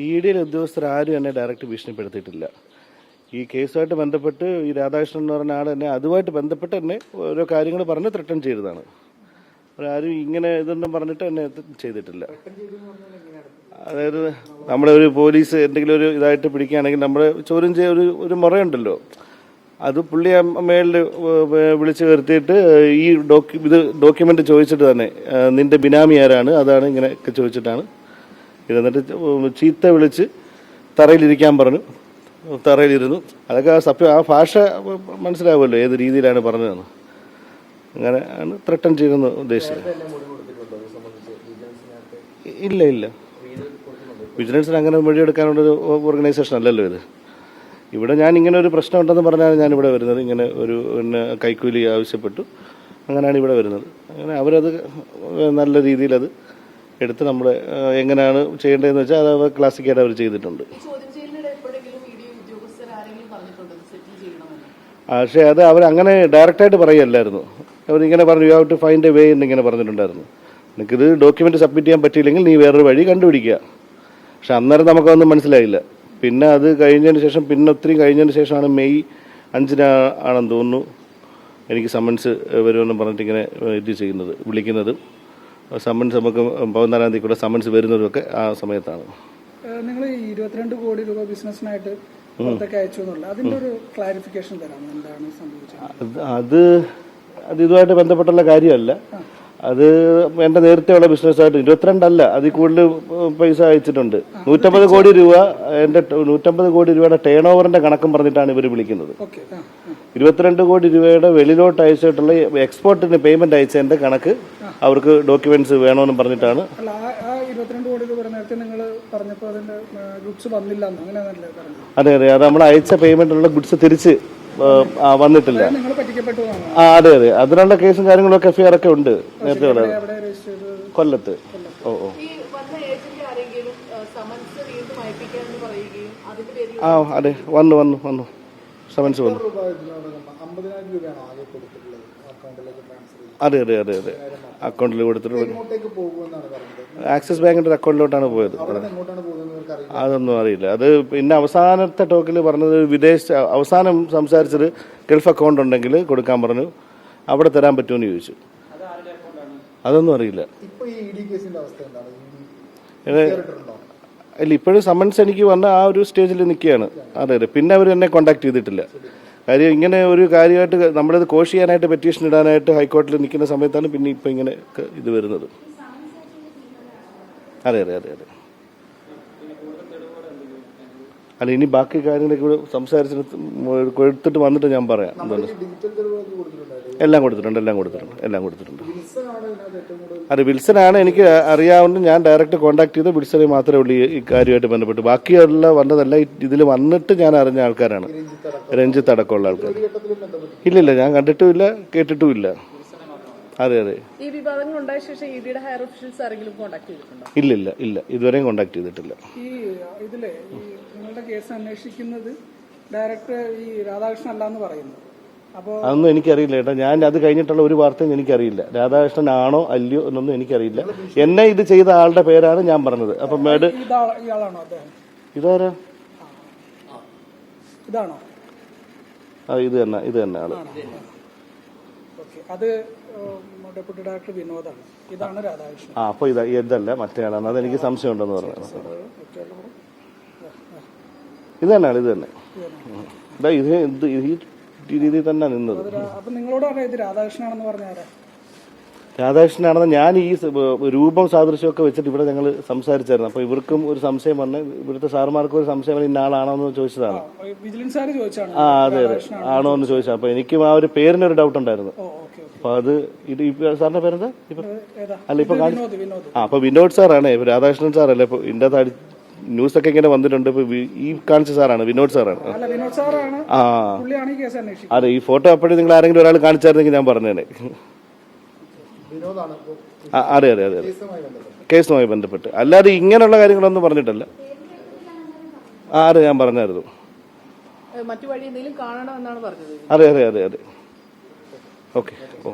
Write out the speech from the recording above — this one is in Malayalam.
ED ഉദ്യോഗസ്ഥർ ആരും എന്നെ ഡയറക്റ്റ് ഭീഷണിപ്പെടുത്തിയിട്ടില്ല. ഈ കേസുമായിട്ട് ബന്ധപ്പെട്ട് ഈ രാധാകൃഷ്ണൻ എന്ന് പറഞ്ഞ ആൾ എന്നെ അതുമായിട്ട് ബന്ധപ്പെട്ട് എന്നെ ഓരോ കാര്യങ്ങൾ പറഞ്ഞ് ത്രട്ടൺ ചെയ്തതാണ്. ആരും ഇങ്ങനെ ഇതൊന്നും പറഞ്ഞിട്ട് എന്നെ ചെയ്തിട്ടില്ല. അതായത് നമ്മുടെ ഒരു പോലീസ് എന്തെങ്കിലും ഒരു ഇതായിട്ട് പിടിക്കുകയാണെങ്കിൽ നമ്മൾ ചോദ്യം ചെയ്യ ഒരു മുറയുണ്ടല്ലോ, അത് പുള്ളി മേളിൽ വിളിച്ച് വരുത്തിയിട്ട് ഈ ഡോക്യുമെന്റ് ചോദിച്ചിട്ട് തന്നെ നിന്റെ ബിനാമി ആരാണ്, അതാണ് ഇങ്ങനെയൊക്കെ ചോദിച്ചിട്ടാണ് ഇരുന്നിട്ട് ചീത്ത വിളിച്ച് തറയിലിരിക്കാൻ പറഞ്ഞു. തറയിലിരുന്നു. അതൊക്കെ ആ ഭാഷ മനസ്സിലാവുമല്ലോ ഏത് രീതിയിലാണ് പറഞ്ഞതെന്ന്. അങ്ങനെ ആണ് ത്രട്ടൺ ചെയ്യുന്ന ഉദ്ദേശിച്ചത്. ഇല്ല ഇല്ല, വിജിലൻസിന് അങ്ങനെ മൊഴിയെടുക്കാനുള്ളൊരു ഓർഗനൈസേഷൻ അല്ലല്ലോ ഇത്. ഇവിടെ ഞാൻ ഇങ്ങനെ ഒരു പ്രശ്നം ഉണ്ടെന്ന് പറഞ്ഞാണ് ഞാൻ ഇവിടെ വരുന്നത്. ഇങ്ങനെ ഒരു കൈക്കൂലി ആവശ്യപ്പെട്ടു, അങ്ങനെയാണ് ഇവിടെ വരുന്നത്. അങ്ങനെ അവരത് നല്ല രീതിയിൽ അത് എടുത്ത് നമ്മൾ എങ്ങനെയാണ് ചെയ്യേണ്ടതെന്ന് വെച്ചാൽ അത് ക്ലാസിക്കായിട്ട് അവർ ചെയ്തിട്ടുണ്ട്. പക്ഷേ അത് അവരങ്ങനെ ഡയറക്റ്റായിട്ട് പറയുകയല്ലായിരുന്നു. അവരിങ്ങനെ പറഞ്ഞു you have to find a way എന്നിങ്ങനെ പറഞ്ഞിട്ടുണ്ടായിരുന്നു. നിനക്കിത് ഡോക്യുമെന്റ് സബ്മിറ്റ് ചെയ്യാൻ പറ്റിയില്ലെങ്കിൽ നീ വേറൊരു വഴി കണ്ടുപിടിക്കുക. പക്ഷെ അന്നേരം നമുക്കതൊന്നും മനസ്സിലായില്ല. പിന്നെ അത് കഴിഞ്ഞതിന് ശേഷം, പിന്നെ ഒത്തിരി കഴിഞ്ഞതിന് ശേഷമാണ് മെയ് 5 ആണെന്ന് തോന്നുന്നു എനിക്ക് സമ്മൻസ് വരുമെന്ന് പറഞ്ഞിട്ട് ഇങ്ങനെ ഇത് ചെയ്യുന്നത്, വിളിക്കുന്നത്. സമ്മൻസ് നമുക്ക് 14-ാം തീയതി കൂടെ സമ്മൻസ് വരുന്നതൊക്കെ ആ സമയത്താണ്. നിങ്ങൾ 22 കോടി രൂപ ബിസിനസ്സിനായിട്ട് അയച്ചു എന്നുള്ള അതിന്റെ ഒരു ക്ലാരിഫിക്കേഷൻ തരാം. എന്താണ് സംഭവിച്ചത്? അത് ഇതുമായിട്ട് ബന്ധപ്പെട്ടുള്ള കാര്യമല്ല. അത് എൻ്റെ നേരത്തെയുള്ള ബിസിനസ്സായിട്ട് 22 അല്ല, അതിൽ കൂടുതൽ പൈസ അയച്ചിട്ടുണ്ട്. 150 കോടി രൂപ എൻ്റെ 150 കോടി രൂപയുടെ ടേൺ ഓവറിന്റെ കണക്കും പറഞ്ഞിട്ടാണ് ഇവർ വിളിക്കുന്നത്. 22 കോടി രൂപയുടെ വെളിയിലോട്ട് അയച്ചിട്ടുള്ള എക്സ്പോർട്ടിന് പേയ്മെന്റ് അയച്ചതിന്റെ കണക്ക് അവർക്ക് ഡോക്യുമെന്റ്സ് വേണമെന്ന് പറഞ്ഞിട്ടാണ്. അതെ അതെ, അത് നമ്മൾ അയച്ച പേയ്മെന്റിലുള്ള ഗുഡ്സ് തിരിച്ച് വന്നിട്ടില്ല. അതെ അതെ, അതിനുള്ള കേസും കാര്യങ്ങളൊക്കെ FIR ഒക്കെ ഉണ്ട് നേരത്തെ ഉള്ളത് കൊല്ലത്ത്. ഓ ഓ ആ അതെ, വന്നു സമൻസ് വന്നു. അതെ അതെ അതെ അതെ, അക്കൗണ്ടിൽ കൊടുത്തിട്ട് ആക്സിസ് ബാങ്കിന്റെ അക്കൗണ്ടിലോട്ടാണ് പോയത്. അതൊന്നും അറിയില്ല. അത് പിന്നെ അവസാനത്തെ ടോക്കിൽ പറഞ്ഞത് അവസാനം സംസാരിച്ചത് ഗൾഫ് അക്കൗണ്ട് ഉണ്ടെങ്കിൽ കൊടുക്കാൻ പറഞ്ഞു, അവിടെ തരാൻ പറ്റുമെന്ന് ചോദിച്ചു. അതൊന്നും അറിയില്ല. അല്ല, ഇപ്പോഴും സമ്മൻസ് എനിക്ക് വന്ന ആ ഒരു സ്റ്റേജിൽ നിൽക്കുകയാണ്. അതെ അതെ, പിന്നെ അവർ എന്നെ കോണ്ടാക്ട് ചെയ്തിട്ടില്ല. കാര്യം ഇങ്ങനെ ഒരു കാര്യമായിട്ട് നമ്മളിത് കോഷ് ചെയ്യാനായിട്ട് പെറ്റീഷൻ ഇടാനായിട്ട് ഹൈക്കോടതിയിൽ നിൽക്കുന്ന സമയത്താണ് പിന്നെ ഇപ്പം ഇങ്ങനെ ഇത് വരുന്നത്. അതെ അതെ അതെ അതെ. അല്ല, ഇനി ബാക്കി കാര്യങ്ങളൊക്കെ സംസാരിച്ചിട്ട് കൊടുത്തിട്ട് വന്നിട്ട് ഞാൻ പറയാം. എല്ലാം കൊടുത്തിട്ടുണ്ട്. അതെ, വിൽസനാണ് എനിക്ക് അറിയാവുന്ന. ഞാൻ ഡയറക്റ്റ് കോൺടാക്ട് ചെയ്ത് വിൽസനെ മാത്രമേ ഉള്ളൂ ഈ കാര്യമായിട്ട് ബന്ധപ്പെട്ട്. ബാക്കിയുള്ള വന്നതല്ല, ഇതിൽ വന്നിട്ട് ഞാൻ അറിഞ്ഞ ആൾക്കാരാണ്. രഞ്ജിത്ത് അടക്കമുള്ള ആൾക്കാർ. ഇല്ലില്ല, ഞാൻ കണ്ടിട്ടുമില്ല കേട്ടിട്ടുമില്ല. അതെ അതെ. ഇല്ല, ഇതുവരെയും കോണ്ടാക്ട് ചെയ്തിട്ടില്ല. കേസ് അന്വേഷിക്കുന്നത് ഡയറക്ടർ ഈ രാധാകൃഷ്ണൻ അല്ലാന്ന് പറയുന്നു. അതൊന്നും എനിക്കറിയില്ല കേട്ടോ. ഞാൻ അത് കഴിഞ്ഞിട്ടുള്ള ഒരു വാർത്തയും എനിക്കറിയില്ല. രാധാകൃഷ്ണൻ ആണോ അല്ലയോ എന്നൊന്നും എനിക്കറിയില്ല. എന്നെ ഇത് ചെയ്ത ആളുടെ പേരാണ് ഞാൻ പറഞ്ഞത്. അപ്പൊ ഇതാരാ? ഇത് തന്നെ ആള്. അത് ഡെപ്യൂട്ടി ഡയറക്ടർ വിനോദാണ്. ഇതാണ് രാധാകൃഷ്ണൻ. അപ്പൊ ഇതല്ല, മറ്റേ ആളാണ്. അതെനിക്ക് സംശയം ഉണ്ടെന്ന് പറഞ്ഞു. ഇത് തന്നെ. ഈ രീതിയിൽ തന്നെ നിന്നത്. രാധാകൃഷ്ണനാണെന്ന് ഞാൻ ഈ രൂപം സാദൃശ്യമൊക്കെ വെച്ചിട്ട് ഇവിടെ ഞങ്ങൾ സംസാരിച്ചായിരുന്നു. അപ്പൊ ഇവർക്കും ഒരു സംശയം വന്ന്, ഇവിടുത്തെ സാറുമാർക്കും ഒരു സംശയം വന്ന് ഇന്ന ആളാണോ എന്ന് ചോദിച്ചതാണ്. അതെ അതെ, ആണോ എന്ന് ചോദിച്ചാൽ. അപ്പൊ എനിക്കും ആ ഒരു പേരിനൊരു ഡൗട്ട് ഉണ്ടായിരുന്നു. അപ്പൊ അത് ഇത് സാറിന്റെ പേരെന്താ അല്ല ഇപ്പൊ അപ്പൊ വിനോദ് സാറാണ്. ഇപ്പൊ രാധാകൃഷ്ണൻ സാറല്ലേ ഇപ്പൊ ഇതിന്റെ ന്യൂസൊക്കെ ഇങ്ങനെ വന്നിട്ടുണ്ട്. ഇപ്പൊ ഈ കാണിച്ച സാറാണ്, വിനോദ് സാറാണ്. അതെ, ഈ ഫോട്ടോ അപ്പോഴും നിങ്ങൾ ആരെങ്കിലും ഒരാൾ കാണിച്ചായിരുന്നെങ്കിൽ ഞാൻ പറഞ്ഞേനെ. അതെ അതെ അതെ, കേസുമായി ബന്ധപ്പെട്ട്. അല്ലാതെ ഇങ്ങനെയുള്ള കാര്യങ്ങളൊന്നും പറഞ്ഞിട്ടല്ല. അതെ, ഞാൻ പറഞ്ഞായിരുന്നു. അതെ അതെ അതെ അതെ. ഓക്കെ. ഓ.